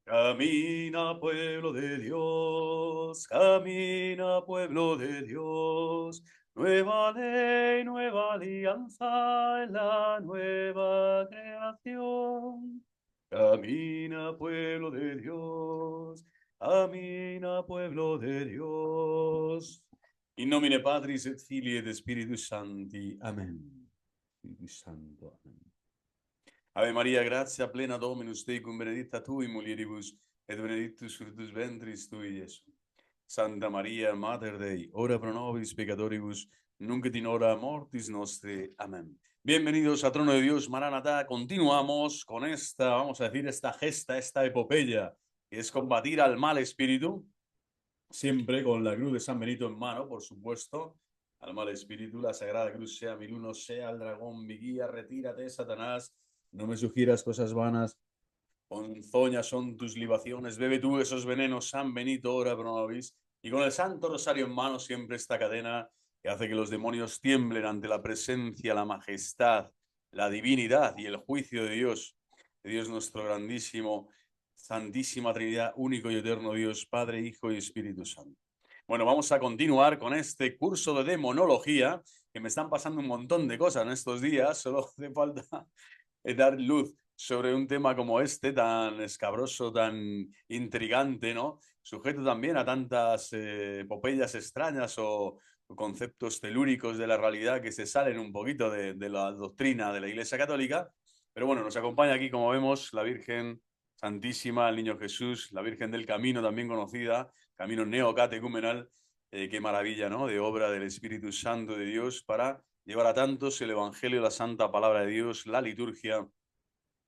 Camina, pueblo de Dios, camina, pueblo de Dios. Nueva ley, nueva alianza en la nueva creación. Camina, pueblo de Dios, camina, pueblo de Dios. In nomine Patris et Filii et Spiritus Sancti. Amén. Spiritus Santo. Amén. Ave Maria, gratia plena Dominus tecum, benedicta tu in mulieribus, et benedictus fructus ventris tui, Iesus. Santa Maria, Mater Dei, ora pro nobis peccatoribus, nunc et in hora mortis nostre. Amén. Bienvenidos a Trono de Dios, Maranatá. Continuamos con esta, vamos a decir, esta gesta, esta epopeya, que es combatir al mal espíritu, siempre con la cruz de San Benito en mano, por supuesto. Al mal espíritu, la sagrada cruz sea mi luno, sea el dragón, mi guía, retírate, Satanás. No me sugieras cosas vanas, ponzoñas son tus libaciones, bebe tú esos venenos, San Benito, ora pro nobis. Y con el Santo Rosario en mano, siempre esta cadena que hace que los demonios tiemblen ante la presencia, la majestad, la divinidad y el juicio de Dios nuestro grandísimo, Santísima Trinidad, único y eterno Dios, Padre, Hijo y Espíritu Santo. Bueno, vamos a continuar con este curso de demonología, que me están pasando un montón de cosas en estos días, solo hace falta dar luz sobre un tema como este, tan escabroso, tan intrigante, ¿no? Sujeto también a tantas epopeyas extrañas o conceptos telúricos de la realidad que se salen un poquito de la doctrina de la Iglesia Católica. Pero bueno, nos acompaña aquí, como vemos, la Virgen Santísima, el Niño Jesús, la Virgen del Camino, también conocida, Camino Neocatecumenal. Qué maravilla, ¿no? De obra del Espíritu Santo de Dios para llevar a tantos el Evangelio, la Santa Palabra de Dios, la liturgia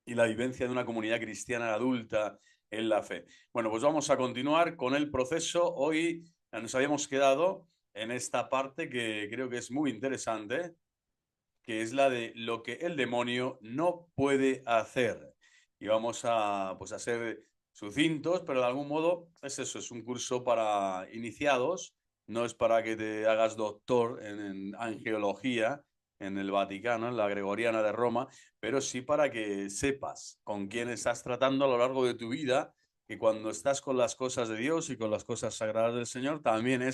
y la vivencia de una comunidad cristiana adulta en la fe. Bueno, pues vamos a continuar con el proceso. Hoy nos habíamos quedado en esta parte que creo que es muy interesante, que es la de lo que el demonio no puede hacer. Y vamos a, pues, a ser sucintos, pero de algún modo es eso, es un curso para iniciados, no es para que te hagas doctor en angiología en el Vaticano, en la Gregoriana de Roma, pero sí para que sepas con quién estás tratando a lo largo de tu vida, que cuando estás con las cosas de Dios y con las cosas sagradas del Señor, también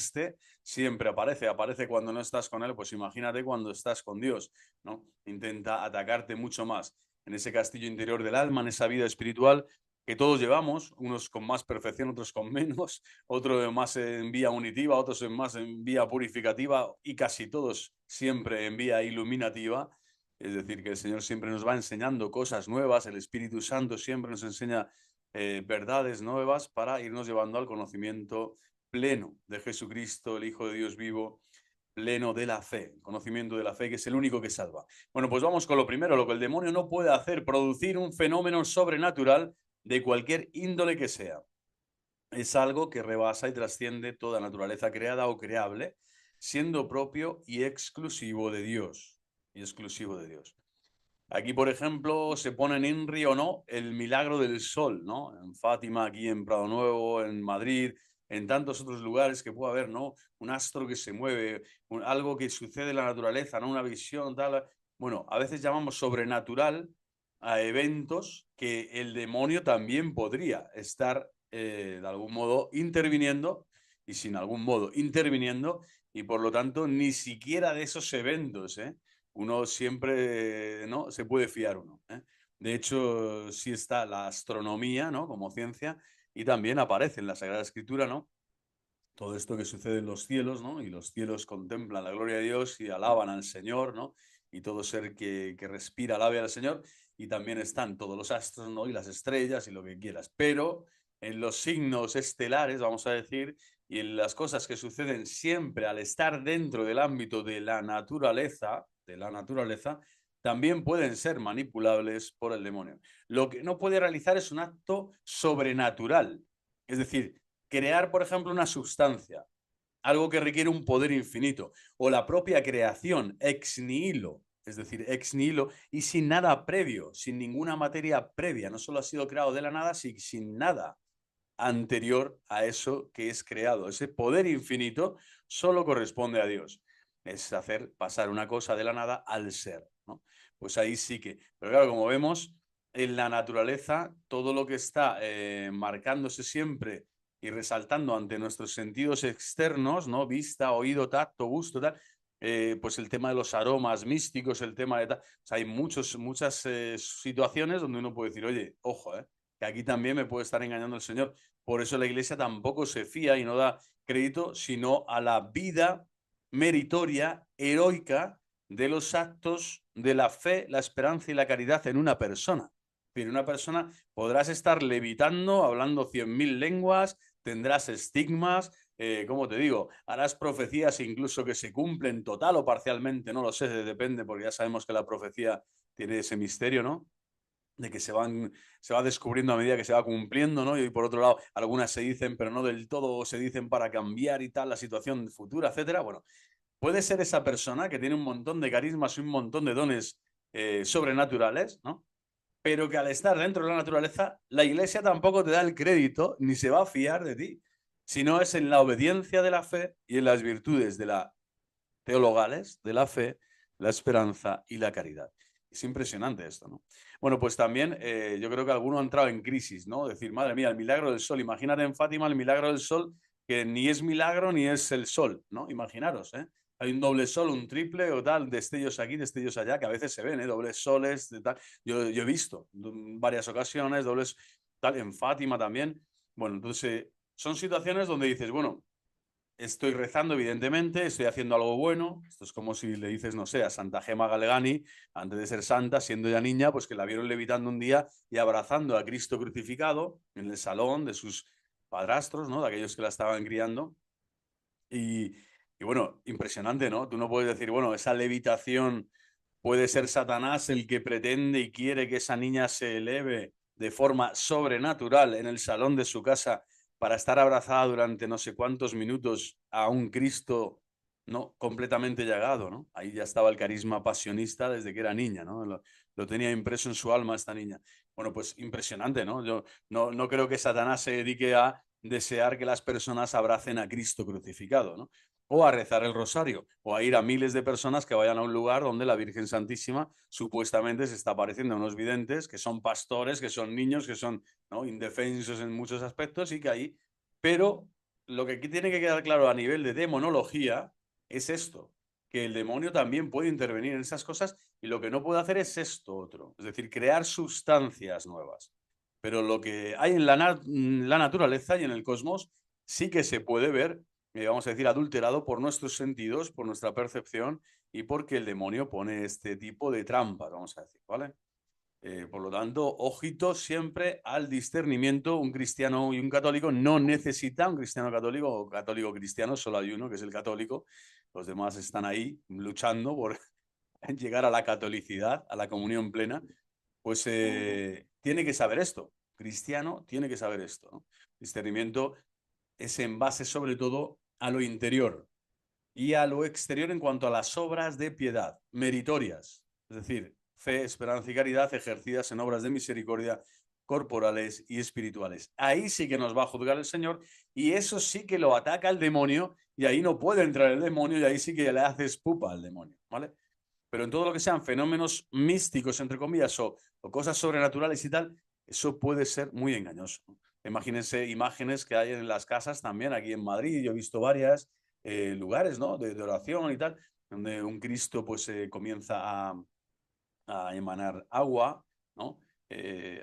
siempre aparece cuando no estás con Él, pues imagínate cuando estás con Dios, ¿no? Intenta atacarte mucho más en ese castillo interior del alma, en esa vida espiritual que todos llevamos, unos con más perfección, otros con menos, otros más en vía unitiva, otros más en vía purificativa y casi todos siempre en vía iluminativa. Es decir, que el Señor siempre nos va enseñando cosas nuevas, el Espíritu Santo siempre nos enseña verdades nuevas para irnos llevando al conocimiento pleno de Jesucristo, el Hijo de Dios vivo, pleno de la fe, conocimiento de la fe, que es el único que salva. Bueno, pues vamos con lo primero, lo que el demonio no puede hacer, producir un fenómeno sobrenatural de cualquier índole que sea. Es algo que rebasa y trasciende toda naturaleza creada o creable, siendo propio y exclusivo de Dios. Y exclusivo de Dios. Aquí, por ejemplo, se pone en INRI o no el milagro del sol, ¿no? En Fátima, aquí en Prado Nuevo, en Madrid, en tantos otros lugares que puede haber, ¿no? Un astro que se mueve, algo que sucede en la naturaleza, ¿no? Una visión, tal. Bueno, a veces llamamos sobrenatural a eventos que el demonio también podría estar de algún modo interviniendo y sin algún modo interviniendo y por lo tanto ni siquiera de esos eventos, uno siempre, ¿no? Se puede fiar uno, ¿eh? De hecho, sí está la astronomía, ¿no? Como ciencia, y también aparece en la Sagrada Escritura, ¿no? Todo esto que sucede en los cielos, ¿no? Y los cielos contemplan la gloria de Dios y alaban al Señor, ¿no? Y todo ser que respira alabe al Señor. Y también están todos los astros, ¿no? Y las estrellas y lo que quieras. Pero en los signos estelares, vamos a decir, y en las cosas que suceden siempre al estar dentro del ámbito de la naturaleza, también pueden ser manipulables por el demonio. Lo que no puede realizar es un acto sobrenatural. Es decir, crear, por ejemplo, una sustancia, algo que requiere un poder infinito, o la propia creación ex nihilo, es decir, ex nihilo y sin nada previo, sin ninguna materia previa, no solo ha sido creado de la nada, sino sin nada anterior a eso que es creado. Ese poder infinito solo corresponde a Dios. Es hacer pasar una cosa de la nada al ser, ¿no? Pues ahí sí que, pero claro, como vemos, en la naturaleza, todo lo que está marcándose siempre y resaltando ante nuestros sentidos externos, ¿no? Vista, oído, tacto, gusto, tal, pues el tema de los aromas místicos, el tema de tal. O sea, hay muchas situaciones donde uno puede decir, oye, ojo, que aquí también me puede estar engañando el Señor. Por eso la Iglesia tampoco se fía y no da crédito, sino a la vida meritoria, heroica, de los actos de la fe, la esperanza y la caridad en una persona. Pero una persona podrás estar levitando, hablando 100.000 lenguas, tendrás estigmas, como te digo, harás profecías incluso que se cumplen total o parcialmente, no lo sé, depende, porque ya sabemos que la profecía tiene ese misterio, ¿no? De que se va descubriendo a medida que se va cumpliendo, ¿no? Y por otro lado, algunas se dicen, pero no del todo, se dicen para cambiar y tal la situación futura, etcétera. Bueno, puede ser esa persona que tiene un montón de carismas y un montón de dones sobrenaturales, ¿no? Pero que al estar dentro de la naturaleza, la Iglesia tampoco te da el crédito ni se va a fiar de ti, sino es en la obediencia de la fe y en las virtudes de la teologales, de la fe, la esperanza y la caridad. Es impresionante esto, ¿no? Bueno, pues también yo creo que alguno ha entrado en crisis, ¿no? Decir, madre mía, el milagro del sol. Imagínate en Fátima el milagro del sol, que ni es milagro ni es el sol, ¿no? Imaginaros, ¿eh? Hay un doble sol, un triple o tal, destellos aquí, destellos allá, que a veces se ven, ¿eh? Dobles soles, de tal. Yo he visto en varias ocasiones, dobles tal, en Fátima también. Bueno, entonces son situaciones donde dices, bueno, estoy rezando, evidentemente, estoy haciendo algo bueno. Esto es como si le dices, no sé, a Santa Gema Galgani, antes de ser santa, siendo ya niña, pues que la vieron levitando un día y abrazando a Cristo crucificado en el salón de sus padrastros, ¿no? De aquellos que la estaban criando. Y, y bueno, impresionante, ¿no? Tú no puedes decir, bueno, esa levitación puede ser Satanás el que pretende y quiere que esa niña se eleve de forma sobrenatural en el salón de su casa para estar abrazada durante no sé cuántos minutos a un Cristo, ¿no? Completamente llagado, ¿no? Ahí ya estaba el carisma pasionista desde que era niña, ¿no? Lo tenía impreso en su alma esta niña. Bueno, pues impresionante, ¿no? Yo no creo que Satanás se dedique a desear que las personas abracen a Cristo crucificado, ¿no? O a rezar el rosario, o a ir a miles de personas que vayan a un lugar donde la Virgen Santísima supuestamente se está apareciendo a unos videntes, que son pastores, que son niños, que son, ¿no?, indefensos en muchos aspectos y que ahí... Pero lo que aquí tiene que quedar claro a nivel de demonología es esto, que el demonio también puede intervenir en esas cosas y lo que no puede hacer es esto otro, es decir, crear sustancias nuevas. Pero lo que hay en la naturaleza y en el cosmos sí que se puede ver, vamos a decir, adulterado por nuestros sentidos, por nuestra percepción y porque el demonio pone este tipo de trampas, vamos a decir, ¿vale? Por lo tanto, ojito siempre al discernimiento. Un cristiano y un católico no necesita un cristiano católico o católico cristiano, solo hay uno que es el católico. Los demás están ahí luchando por llegar a la catolicidad, a la comunión plena. Pues tiene que saber esto. Cristiano tiene que saber esto, ¿no? Discernimiento es en base sobre todo a lo interior y a lo exterior en cuanto a las obras de piedad, meritorias, es decir, fe, esperanza y caridad ejercidas en obras de misericordia corporales y espirituales. Ahí sí que nos va a juzgar el Señor y eso sí que lo ataca el demonio y ahí no puede entrar el demonio y ahí sí que le haces pupa al demonio, ¿vale? Pero en todo lo que sean fenómenos místicos, entre comillas, o cosas sobrenaturales y tal, eso puede ser muy engañoso. Imagínense imágenes que hay en las casas también, aquí en Madrid, yo he visto varias lugares, ¿no?, de oración y tal, donde un Cristo pues comienza a emanar agua, ¿no?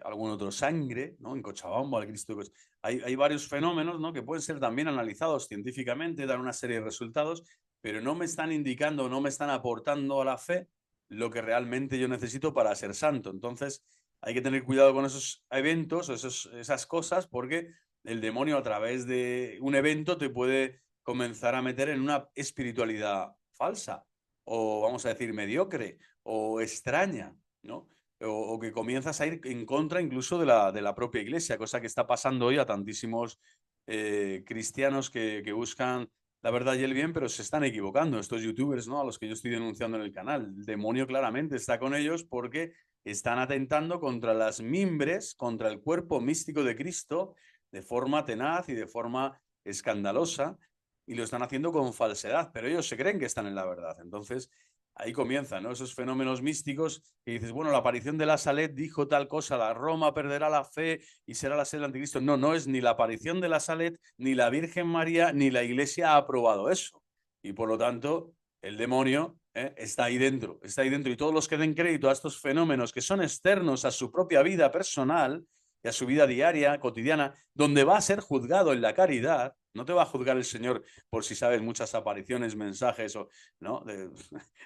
Algún otro sangre, ¿no? En Cochabamba, el Cristo. Pues, hay varios fenómenos, ¿no?, que pueden ser también analizados científicamente, dan una serie de resultados, pero no me están indicando, no me están aportando a la fe lo que realmente yo necesito para ser santo. Entonces, hay que tener cuidado con esos eventos o esas cosas, porque el demonio a través de un evento te puede comenzar a meter en una espiritualidad falsa o, vamos a decir, mediocre o extraña, ¿no? O que comienzas a ir en contra incluso de la propia iglesia, cosa que está pasando hoy a tantísimos cristianos que buscan la verdad y el bien, pero se están equivocando. Estos youtubers, ¿no?, a los que yo estoy denunciando en el canal, el demonio claramente está con ellos porque están atentando contra las mimbres, contra el cuerpo místico de Cristo, de forma tenaz y de forma escandalosa, y lo están haciendo con falsedad, pero ellos se creen que están en la verdad. Entonces, Ahí comienzan, ¿no? Esos fenómenos místicos que dices, bueno, la aparición de la Salet dijo tal cosa, la Roma perderá la fe y será la sede del anticristo. No, no es ni la aparición de la Salet, ni la Virgen María, ni la Iglesia ha aprobado eso. Y por lo tanto, el demonio está ahí dentro, está ahí dentro. Y todos los que den crédito a estos fenómenos que son externos a su propia vida personal y a su vida diaria, cotidiana, donde va a ser juzgado en la caridad, no te va a juzgar el Señor por si sabes muchas apariciones, mensajes o, ¿no?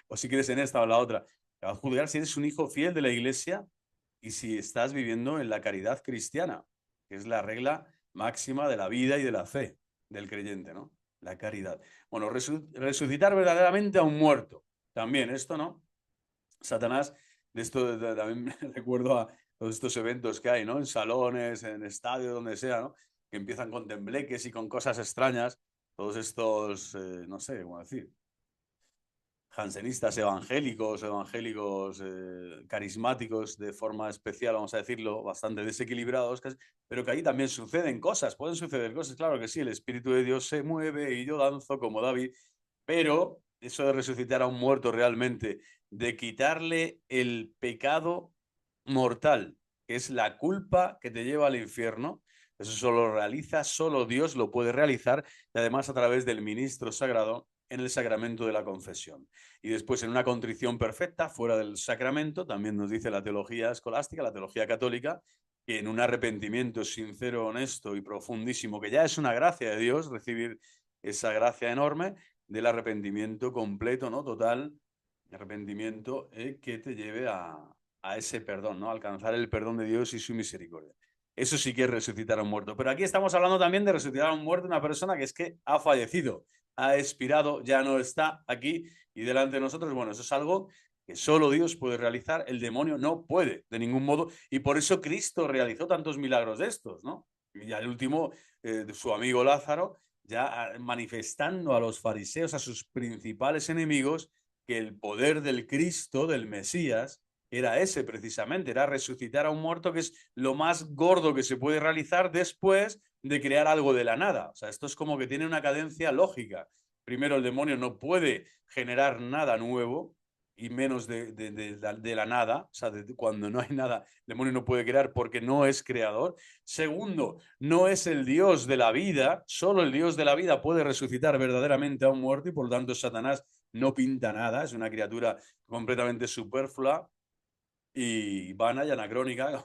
O si crees en esta o en la otra. Te va a juzgar si eres un hijo fiel de la iglesia y si estás viviendo en la caridad cristiana, que es la regla máxima de la vida y de la fe del creyente, ¿no? La caridad. Bueno, resucitar verdaderamente a un muerto. También esto, ¿no? Satanás, de esto también me recuerdo a todos estos eventos que hay, ¿no? En salones, en estadios, donde sea, ¿no? Que empiezan con tembleques y con cosas extrañas. Todos estos, no sé cómo decir, jansenistas evangélicos carismáticos de forma especial, vamos a decirlo, bastante desequilibrados, pero que ahí también suceden cosas, pueden suceder cosas, claro que sí, el Espíritu de Dios se mueve y yo danzo como David, pero eso de resucitar a un muerto realmente, de quitarle el pecado mortal, que es la culpa que te lleva al infierno, eso solo lo realiza, solo Dios lo puede realizar, y además a través del ministro sagrado en el sacramento de la confesión. Y después en una contrición perfecta, fuera del sacramento, también nos dice la teología escolástica, la teología católica, que en un arrepentimiento sincero, honesto y profundísimo, que ya es una gracia de Dios recibir esa gracia enorme del arrepentimiento completo, ¿no? Total, arrepentimiento que te lleve a ese perdón, ¿no? Alcanzar el perdón de Dios y su misericordia. Eso sí que es resucitar a un muerto. Pero aquí estamos hablando también de resucitar a un muerto, una persona que es que ha fallecido, ha expirado, ya no está aquí y delante de nosotros. Bueno, eso es algo que solo Dios puede realizar, el demonio no puede de ningún modo, y por eso Cristo realizó tantos milagros de estos, ¿no? Y ya el último, su amigo Lázaro, ya manifestando a los fariseos, a sus principales enemigos, que el poder del Cristo, del Mesías, era ese precisamente, era resucitar a un muerto, que es lo más gordo que se puede realizar después de crear algo de la nada. O sea, esto es como que tiene una cadencia lógica. Primero, el demonio no puede generar nada nuevo, y menos de la nada, o sea, cuando no hay nada, el demonio no puede crear porque no es creador. Segundo, no es el Dios de la vida, solo el Dios de la vida puede resucitar verdaderamente a un muerto y por lo tanto Satanás no pinta nada, es una criatura completamente superflua y vana y anacrónica.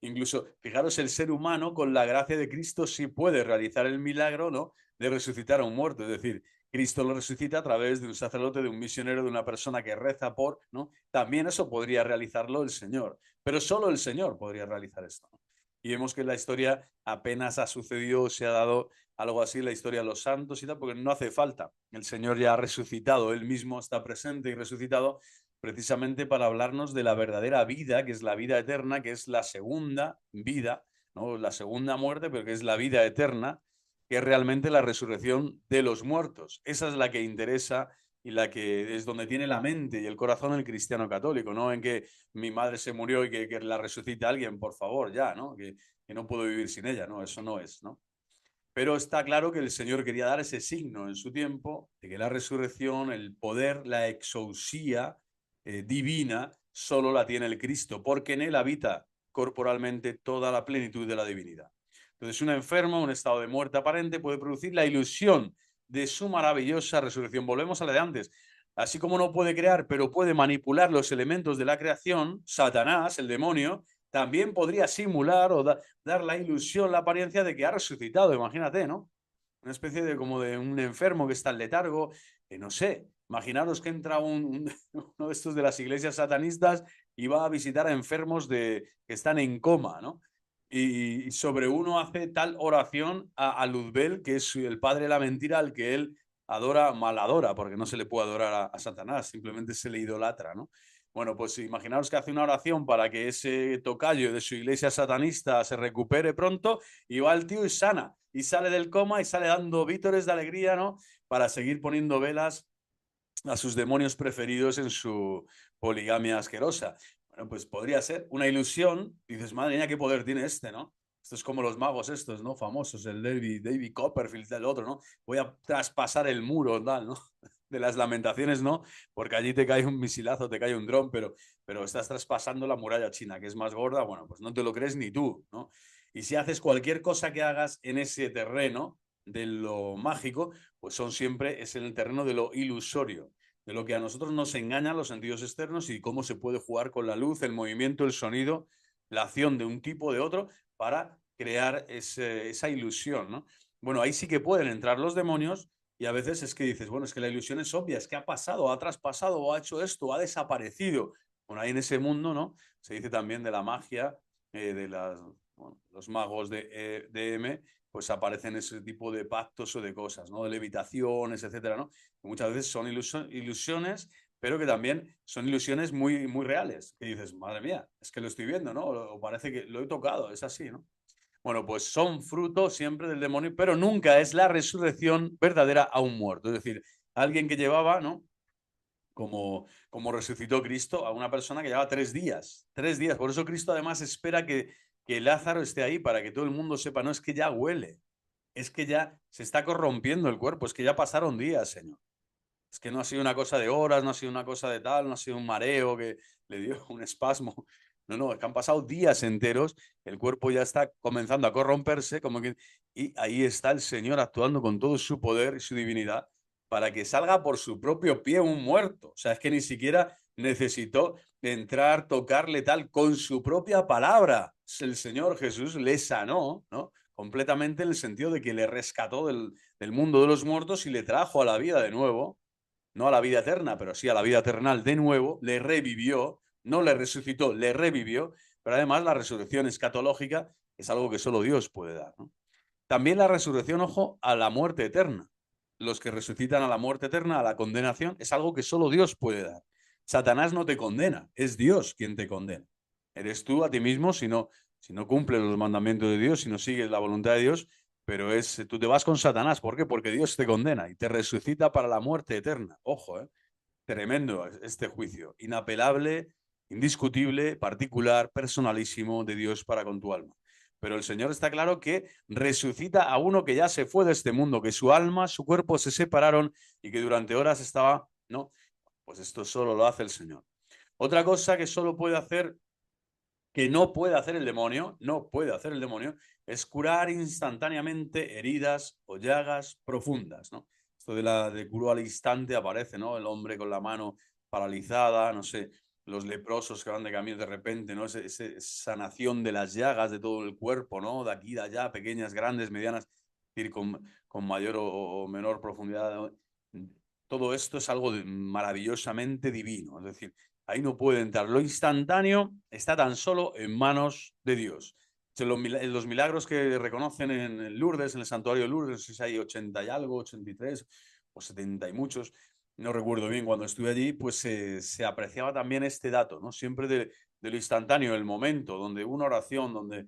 Incluso, fijaros, el ser humano con la gracia de Cristo sí puede realizar el milagro, ¿no? De resucitar a un muerto, es decir, Cristo lo resucita a través de un sacerdote, de un misionero, de una persona que reza por, ¿no? También eso podría realizarlo el Señor, pero solo el Señor podría realizar esto, ¿no? Y vemos que en la historia apenas ha sucedido, se ha dado algo así en la historia de los santos y tal, porque no hace falta. El Señor ya ha resucitado, Él mismo está presente y resucitado precisamente para hablarnos de la verdadera vida, que es la vida eterna, que es la segunda vida, ¿no? La segunda muerte, pero que es la vida eterna, que es realmente la resurrección de los muertos. Esa es la que interesa y la que es donde tiene la mente y el corazón el cristiano católico, no en que mi madre se murió y que la resucita alguien, por favor, ya, ¿no? Que no puedo vivir sin ella, no, eso no es, ¿no? Pero está claro que el Señor quería dar ese signo en su tiempo de que la resurrección, el poder, la exousía divina, solo la tiene el Cristo, porque en él habita corporalmente toda la plenitud de la divinidad. Entonces, un enfermo, un estado de muerte aparente, puede producir la ilusión de su maravillosa resurrección. Volvemos a la de antes. Así como no puede crear, pero puede manipular los elementos de la creación, Satanás, el demonio, también podría simular o dar la ilusión, la apariencia de que ha resucitado, imagínate, ¿no? Una especie de como de un enfermo que está en letargo, no sé, imaginaros que entra uno de estos de las iglesias satanistas y va a visitar a enfermos que están en coma, ¿no? Y sobre uno hace tal oración a Luzbel, que es el padre de la mentira, al que él adora, mal adora, porque no se le puede adorar a Satanás, simplemente se le idolatra, ¿no? Bueno, pues imaginaos que hace una oración para que ese tocayo de su iglesia satanista se recupere pronto y va el tío y sana, y sale del coma y sale dando vítores de alegría, ¿no? Para seguir poniendo velas a sus demonios preferidos en su poligamia asquerosa. Bueno, pues podría ser una ilusión. Dices, madre mía, qué poder tiene este, ¿no? Esto es como los magos estos, ¿no? Famosos, el David Copperfield, el otro, ¿no? Voy a traspasar el muro, tal, ¿no? de las Lamentaciones no, porque allí te cae un misilazo, te cae un dron, pero estás traspasando la muralla china, que es más gorda, bueno, pues no te lo crees ni tú, ¿no? Y si haces cualquier cosa que hagas en ese terreno de lo mágico, pues es en el terreno de lo ilusorio, de lo que a nosotros nos engañan los sentidos externos y cómo se puede jugar con la luz, el movimiento, el sonido, la acción de un tipo o de otro para crear esa ilusión, ¿no? Bueno, ahí sí que pueden entrar los demonios y a veces es que dices, bueno, es que la ilusión es obvia, es que ha pasado, ha traspasado, o ha hecho esto, ha desaparecido. Bueno, ahí en ese mundo, ¿no? Se dice también de la magia, bueno, los magos de M, pues aparecen ese tipo de pactos o de cosas, ¿no? De levitaciones, etcétera, ¿no? Que muchas veces son ilusiones, pero que también son ilusiones muy, muy reales. Que dices, madre mía, es que lo estoy viendo, ¿no? O parece que lo he tocado, es así, ¿no? Bueno, pues son fruto siempre del demonio, pero nunca es la resurrección verdadera a un muerto. Es decir, alguien que llevaba, ¿no? Como resucitó Cristo a una persona que llevaba 3 días. 3 días. Por eso Cristo además espera que Lázaro esté ahí para que todo el mundo sepa, no es que ya huele, es que ya se está corrompiendo el cuerpo, es que ya pasaron días, Señor. Es que no ha sido una cosa de horas, no ha sido una cosa de tal, no ha sido un mareo que le dio un espasmo. No, no, es que han pasado días enteros, el cuerpo ya está comenzando a corromperse, y ahí está el Señor actuando con todo su poder y su divinidad para que salga por su propio pie un muerto. O sea, es que ni siquiera necesitó entrar, tocarle tal, con su propia palabra. El Señor Jesús le sanó, ¿no? Completamente en el sentido de que le rescató del mundo de los muertos y le trajo a la vida de nuevo, no a la vida eterna, pero sí a la vida eternal de nuevo, le revivió, no le resucitó, le revivió, pero además la resurrección escatológica es algo que solo Dios puede dar, ¿no? También la resurrección, ojo, a la muerte eterna. Los que resucitan a la muerte eterna, a la condenación, es algo que solo Dios puede dar. Satanás no te condena, es Dios quien te condena. Eres tú a ti mismo si no cumples los mandamientos de Dios, si no sigues la voluntad de Dios, pero tú te vas con Satanás. ¿Por qué? Porque Dios te condena y te resucita para la muerte eterna. Ojo, ¿eh? Tremendo este juicio. Inapelable, indiscutible, particular, personalísimo de Dios para con tu alma. Pero el Señor está claro que resucita a uno que ya se fue de este mundo, que su alma, su cuerpo se separaron y que durante horas estaba, ¿no? Pues esto solo lo hace el Señor. Otra cosa que solo puede hacer, que no puede hacer el demonio, no puede hacer el demonio, es curar instantáneamente heridas o llagas profundas, ¿no? Esto de curo al instante aparece, ¿no? El hombre con la mano paralizada, no sé, los leprosos que van de camino de repente, ¿no? Esa sanación de las llagas de todo el cuerpo, ¿no? De aquí, de allá, pequeñas, grandes, medianas, es decir, con mayor o menor profundidad, ¿no? Todo esto es algo maravillosamente divino, es decir, ahí no puede entrar. Lo instantáneo está tan solo en manos de Dios. Los milagros que reconocen en Lourdes, en el santuario de Lourdes, no sé si hay 80 y algo, 83 o 70 y muchos, no recuerdo bien, cuando estuve allí, pues se apreciaba también este dato, ¿no? Siempre de lo instantáneo, el momento, donde una oración, donde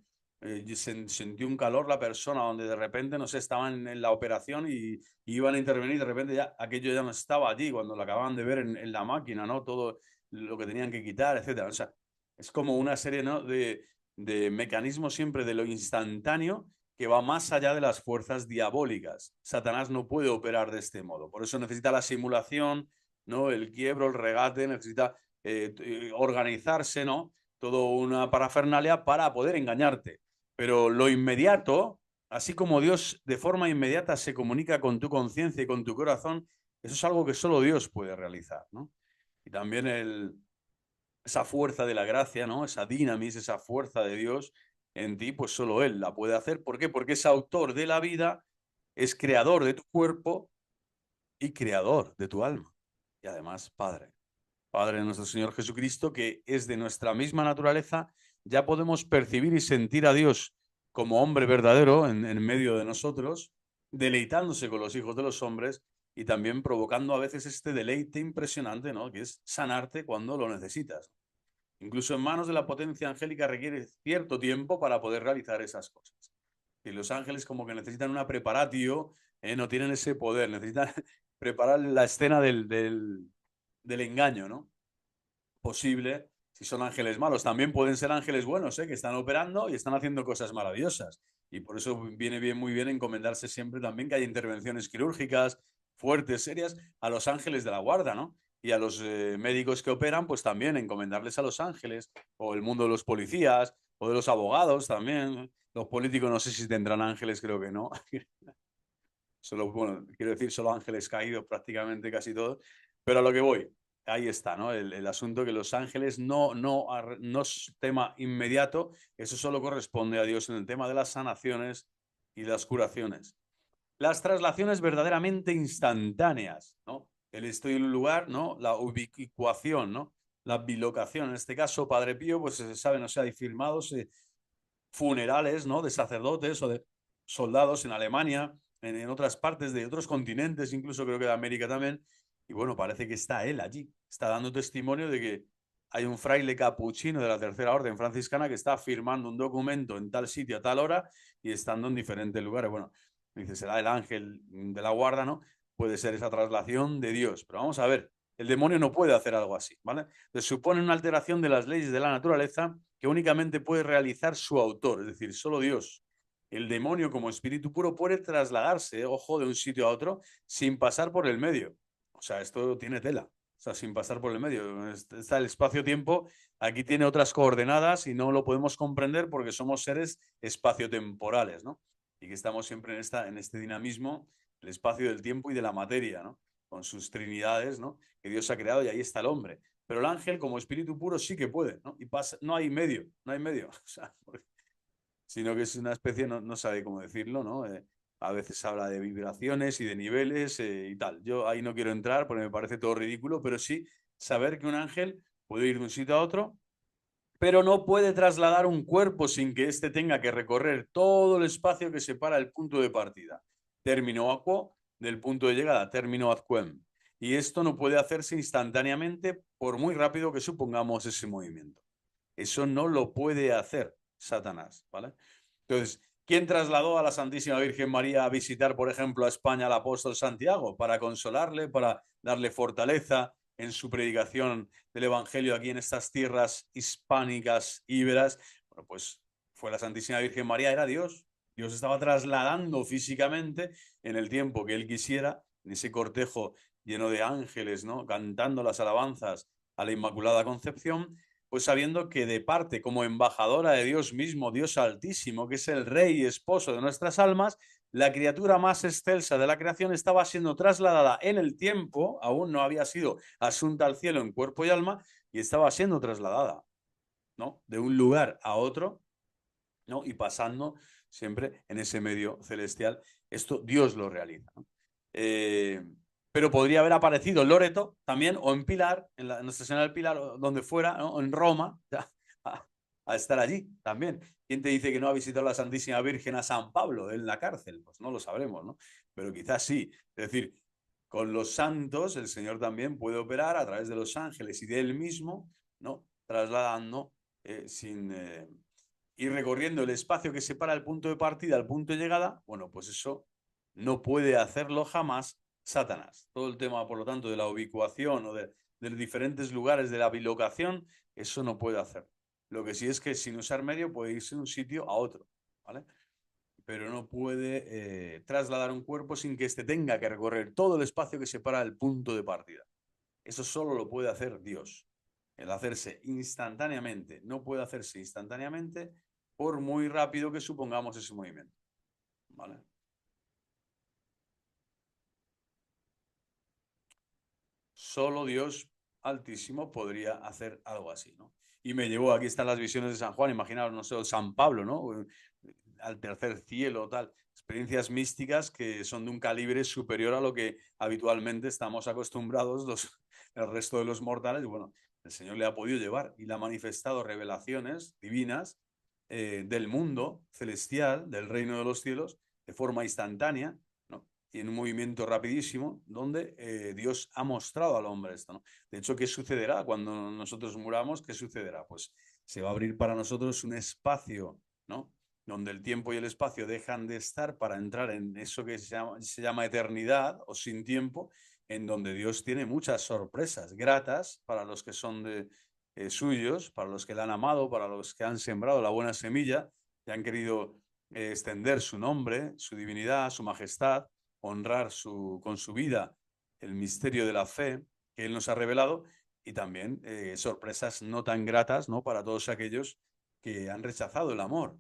sentí un calor la persona, donde de repente, no sé, estaban en la operación y iban a intervenir, de repente ya aquello ya no estaba allí, cuando lo acababan de ver en la máquina, ¿no? Todo lo que tenían que quitar, etcétera. O sea, es como una serie, ¿no? de mecanismos siempre de lo instantáneo que va más allá de las fuerzas diabólicas. Satanás no puede operar de este modo. Por eso necesita la simulación, ¿no? El quiebro, el regate, necesita organizarse, ¿no? Todo una parafernalia para poder engañarte. Pero lo inmediato, así como Dios de forma inmediata se comunica con tu conciencia y con tu corazón, eso es algo que solo Dios puede realizar, ¿no? Y también esa fuerza de la gracia, ¿no? Esa dinamis, esa fuerza de Dios en ti, pues solo Él la puede hacer. ¿Por qué? Porque es autor de la vida, es creador de tu cuerpo y creador de tu alma. Y además, Padre. Padre de nuestro Señor Jesucristo, que es de nuestra misma naturaleza, ya podemos percibir y sentir a Dios como hombre verdadero en medio de nosotros, deleitándose con los hijos de los hombres y también provocando a veces este deleite impresionante, ¿no? Que es sanarte cuando lo necesitas. Incluso en manos de la potencia angélica requiere cierto tiempo para poder realizar esas cosas. Y los ángeles como que necesitan una preparatio, no tienen ese poder, necesitan preparar la escena del engaño, ¿no? Posible si son ángeles malos. También pueden ser ángeles buenos, ¿eh? Que están operando y están haciendo cosas maravillosas. Y por eso viene bien, muy bien encomendarse siempre también que haya intervenciones quirúrgicas, fuertes, serias, a los ángeles de la guarda, ¿no? Y a los médicos que operan, pues también encomendarles a los ángeles, o el mundo de los policías, o de los abogados también. Los políticos no sé si tendrán ángeles, creo que no. Solo, bueno, quiero decir, solo ángeles caídos prácticamente casi todos. Pero a lo que voy, ahí está, ¿no? El asunto que los ángeles no es tema inmediato, eso solo corresponde a Dios en el tema de las sanaciones y las curaciones. Las traslaciones verdaderamente instantáneas, ¿no? El estoy en un lugar, ¿no? La ubicuación, ¿no? La bilocación. En este caso, Padre Pío, pues se sabe, no sé, hay firmados funerales, ¿no? De sacerdotes o de soldados en Alemania, en otras partes de otros continentes, incluso creo que de América también. Y bueno, parece que está él allí. Está dando testimonio de que hay un fraile capuchino de la Tercera Orden Franciscana que está firmando un documento en tal sitio a tal hora y estando en diferentes lugares. Bueno, dice, será el ángel de la guarda, ¿no? Puede ser esa traslación de Dios. Pero vamos a ver, el demonio no puede hacer algo así, ¿vale? Se supone una alteración de las leyes de la naturaleza que únicamente puede realizar su autor, es decir, solo Dios. El demonio como espíritu puro puede trasladarse, ojo, de un sitio a otro sin pasar por el medio. O sea, esto tiene tela. O sea, sin pasar por el medio. Está el espacio-tiempo, aquí tiene otras coordenadas y no lo podemos comprender porque somos seres espaciotemporales, ¿no? Y que estamos siempre en este dinamismo, el espacio del tiempo y de la materia, ¿no? Con sus trinidades, ¿no? Que Dios ha creado y ahí está el hombre. Pero el ángel, como espíritu puro, sí que puede, ¿no? Y pasa, no hay medio, no hay medio. O sea, sino que es una especie, no sabe cómo decirlo, ¿no? A veces habla de vibraciones y de niveles y tal. Yo ahí no quiero entrar porque me parece todo ridículo, pero sí saber que un ángel puede ir de un sitio a otro, pero no puede trasladar un cuerpo sin que éste tenga que recorrer todo el espacio que separa el punto de partida. Término aquo del punto de llegada, término ad quem. Y esto no puede hacerse instantáneamente por muy rápido que supongamos ese movimiento. Eso no lo puede hacer Satanás, ¿vale? Entonces, ¿quién trasladó a la Santísima Virgen María a visitar, por ejemplo, a España al apóstol Santiago? Para consolarle, para darle fortaleza en su predicación del Evangelio aquí en estas tierras hispánicas, íberas. Bueno, pues fue la Santísima Virgen María, era Dios. Dios estaba trasladando físicamente en el tiempo que él quisiera, en ese cortejo lleno de ángeles, ¿no? Cantando las alabanzas a la Inmaculada Concepción, pues sabiendo que de parte como embajadora de Dios mismo, Dios Altísimo, que es el Rey y Esposo de nuestras almas, la criatura más excelsa de la creación estaba siendo trasladada en el tiempo, aún no había sido asunta al cielo en cuerpo y alma, y estaba siendo trasladada, ¿no? De un lugar a otro, ¿no? Y pasando siempre en ese medio celestial. Esto Dios lo realiza, ¿no? Pero podría haber aparecido en Loreto también, o en Pilar, en Nuestra Señora del Pilar, o donde fuera, ¿no? O en Roma, a estar allí también. ¿Quién te dice que no ha visitado la Santísima Virgen a San Pablo en la cárcel? Pues no lo sabremos, ¿no? Pero quizás sí. Es decir, con los santos el Señor también puede operar a través de los ángeles y de él mismo, ¿no? Trasladando sin y recorriendo el espacio que separa el punto de partida al punto de llegada, bueno, pues eso no puede hacerlo jamás Satanás. Todo el tema, por lo tanto, de la ubicuación o de diferentes lugares de la bilocación, eso no puede hacer. Lo que sí es que sin usar medio puede irse de un sitio a otro, ¿vale? Pero no puede trasladar un cuerpo sin que éste tenga que recorrer todo el espacio que separa el punto de partida. Eso solo lo puede hacer Dios. El hacerse instantáneamente no puede hacerse instantáneamente por muy rápido que supongamos ese movimiento. ¿Vale? Solo Dios Altísimo podría hacer algo así, ¿no? Y me llevó, aquí están las visiones de San Juan, imaginaos, no sé, San Pablo, ¿no? Al tercer cielo, tal. Experiencias místicas que son de un calibre superior a lo que habitualmente estamos acostumbrados el resto de los mortales. Y bueno, el Señor le ha podido llevar y le ha manifestado revelaciones divinas del mundo celestial, del reino de los cielos, de forma instantánea, ¿no? Y en un movimiento rapidísimo, donde Dios ha mostrado al hombre esto, ¿no? De hecho, ¿qué sucederá cuando nosotros muramos? ¿Qué sucederá? Pues se va a abrir para nosotros un espacio, ¿no? Donde el tiempo y el espacio dejan de estar para entrar en eso que se llama eternidad o sin tiempo, en donde Dios tiene muchas sorpresas gratas para los que son suyos, para los que le han amado, para los que han sembrado la buena semilla y han querido extender su nombre, su divinidad, su majestad, honrar con su vida el misterio de la fe que Él nos ha revelado y también sorpresas no tan gratas, ¿no? Para todos aquellos que han rechazado el amor,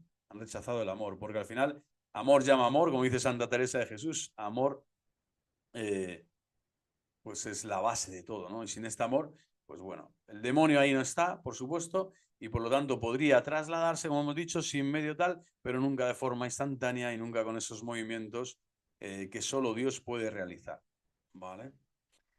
porque al final amor llama amor, como dice Santa Teresa de Jesús, amor eh, pues es la base de todo, ¿no? Y sin este amor, pues bueno, el demonio ahí no está, por supuesto, y por lo tanto podría trasladarse, como hemos dicho, sin medio tal, pero nunca de forma instantánea y nunca con esos movimientos que solo Dios puede realizar, ¿vale?